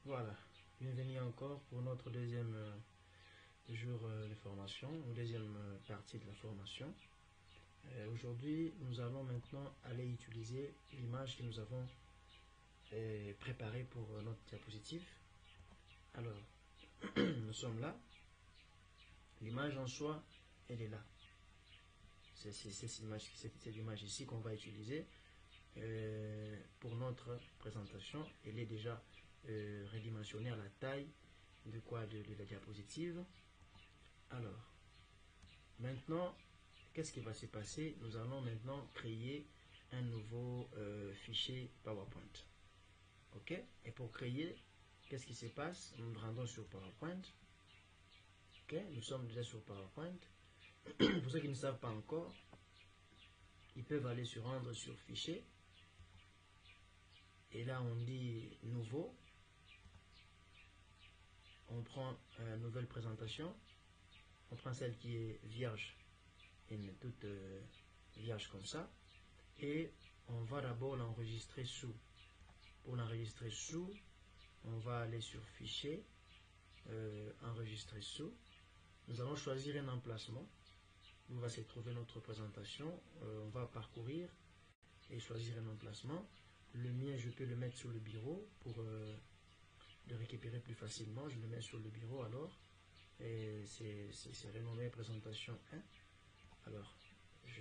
Voilà, bienvenue encore pour notre deuxième jour de formation, ou deuxième partie de la formation. Aujourd'hui, nous allons maintenant aller utiliser l'image que nous avons préparée pour notre diapositive. Alors, nous sommes là. L'image en soi, elle est là. C'est cette image ici qu'on va utiliser pour notre présentation. Elle est déjà redimensionnée à la taille de la diapositive. Alors, maintenant, qu'est-ce qui va se passer? Nous allons maintenant créer un nouveau fichier PowerPoint. Ok? Et pour créer, qu'est-ce qui se passe? Nous nous rendons sur PowerPoint. Ok? Nous sommes déjà sur PowerPoint. Pour ceux qui ne savent pas encore, ils peuvent aller se rendre sur Fichier. Et là, on dit Nouveau. On prend Nouvelle présentation. On prend celle qui est vierge, et toute vierge comme ça. Et on va d'abord l'enregistrer sous. Pour l'enregistrer sous, on va aller sur Fichier, Enregistrer sous. Nous allons choisir un emplacement où va se trouver notre présentation. On va parcourir et choisir un emplacement. Le mien, je peux le mettre sur le bureau pour le récupérer plus facilement. Je le mets sur le bureau alors. Et c'est renommé présentation 1. Alors,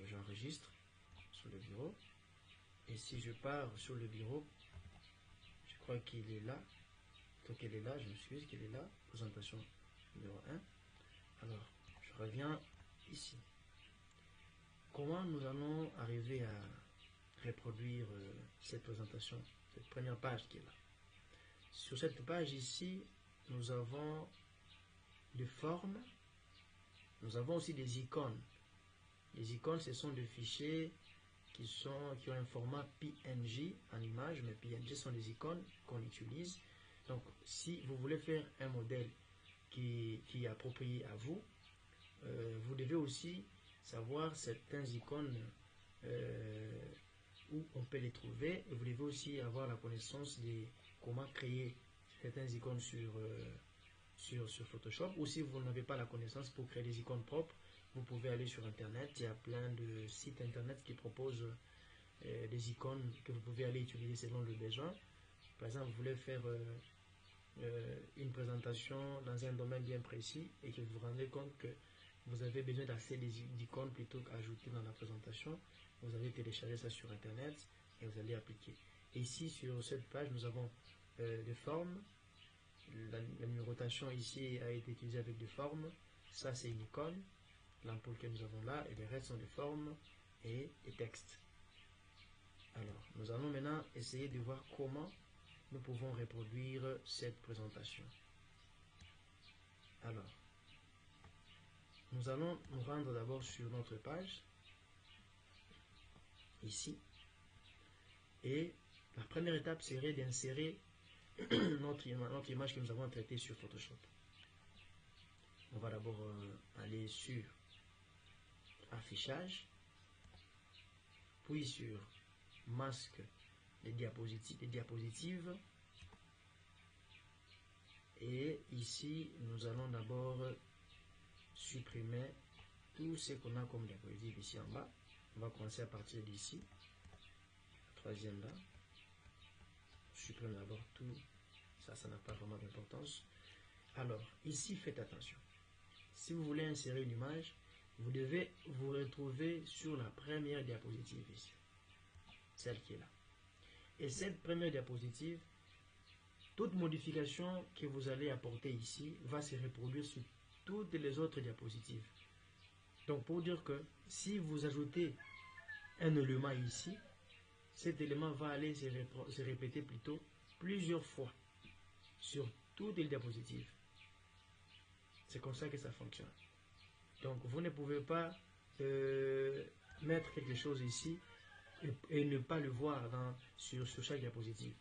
j'enregistre sur le bureau. Et si je pars sur le bureau, je crois qu'il est là. Donc elle est là, je m'excuse qu'il est là. Présentation numéro 1. Alors, je reviens ici. Comment nous allons arriver à reproduire cette présentation, cette première page qui est là? Sur cette page ici, nous avons des formes, nous avons aussi des icônes. Les icônes, ce sont des fichiers qui ont un format PNG en image, mais PNG sont des icônes qu'on utilise. Donc, si vous voulez faire un modèle qui est approprié à vous, vous devez aussi savoir certaines icônes où on peut les trouver, et vous devez aussi avoir la connaissance de comment créer certaines icônes sur Photoshop. Ou si vous n'avez pas la connaissance pour créer des icônes propres, vous pouvez aller sur internet. Il y a plein de sites internet qui proposent des icônes que vous pouvez aller utiliser selon le besoin. Par exemple, vous voulez faire une présentation dans un domaine bien précis et que vous vous rendez compte que vous avez besoin d'accès d'icônes plutôt qu'ajouter dans la présentation. Vous allez télécharger ça sur internet et vous allez appliquer. Et ici, sur cette page, nous avons des formes. La numérotation ici a été utilisée avec des formes. Ça, c'est une icône, l'ampoule que nous avons là, et les restes sont des formes et des textes. Alors, nous allons maintenant essayer de voir comment nous pouvons reproduire cette présentation. Alors, nous allons nous rendre d'abord sur notre page, ici, et la première étape serait d'insérer notre image que nous avons traitée sur Photoshop. On va d'abord aller sur Affichage, puis sur Masque des diapositives, et ici nous allons d'abord supprimer tout ce qu'on a comme diapositive ici en bas. On va commencer à partir d'ici, la troisième là. Je supprime d'abord tout, ça n'a pas vraiment d'importance. Alors, ici, faites attention. Si vous voulez insérer une image, vous devez vous retrouver sur la première diapositive ici, celle qui est là. Et cette première diapositive, toute modification que vous allez apporter ici va se reproduire sur toutes les autres diapositives. Donc, pour dire que si vous ajoutez un élément ici, cet élément va aller se répéter plutôt plusieurs fois sur toutes les diapositives. C'est comme ça que ça fonctionne. Donc, vous ne pouvez pas mettre quelque chose ici et ne pas le voir sur chaque diapositive.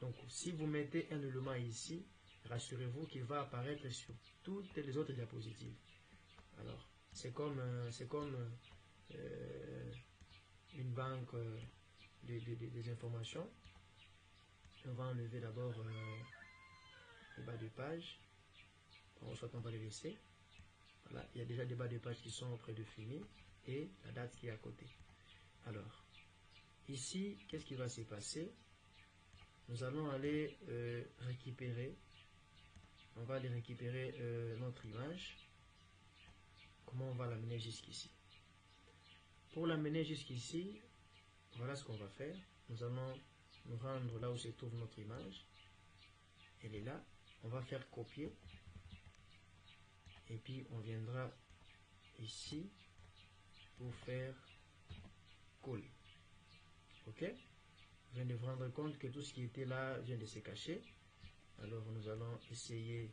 Donc, si vous mettez un élément ici, rassurez-vous qu'il va apparaître sur toutes les autres diapositives. Alors, c'est comme une banque des informations. On va enlever d'abord les bas de page. Soit on va les laisser. Voilà, il y a déjà des bas de page qui sont auprès de fini et la date qui est à côté. Alors, ici, qu'est-ce qui va se passer? Nous allons aller récupérer. On va aller récupérer notre image. Comment on va l'amener jusqu'ici? Pour l'amener jusqu'ici, voilà ce qu'on va faire. Nous allons nous rendre là où se trouve notre image. Elle est là. On va faire copier. Et puis on viendra ici pour faire coller. Ok? Je viens de vous rendre compte que tout ce qui était là vient de se cacher. Alors nous allons essayer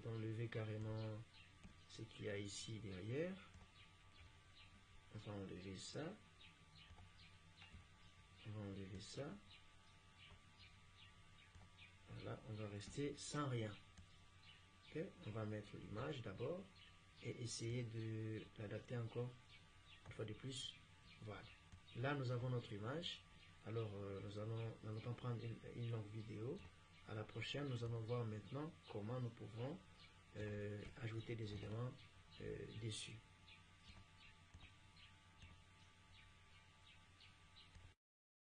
d'enlever carrément ce qu'il y a ici derrière. On va enlever ça. On va enlever ça. Voilà, on va rester sans rien. Okay? On va mettre l'image d'abord et essayer de l'adapter encore une fois de plus. Voilà. Là, nous avons notre image. Alors, nous n'allons pas prendre une longue vidéo. À la prochaine, nous allons voir maintenant comment nous pouvons ajouter des éléments dessus.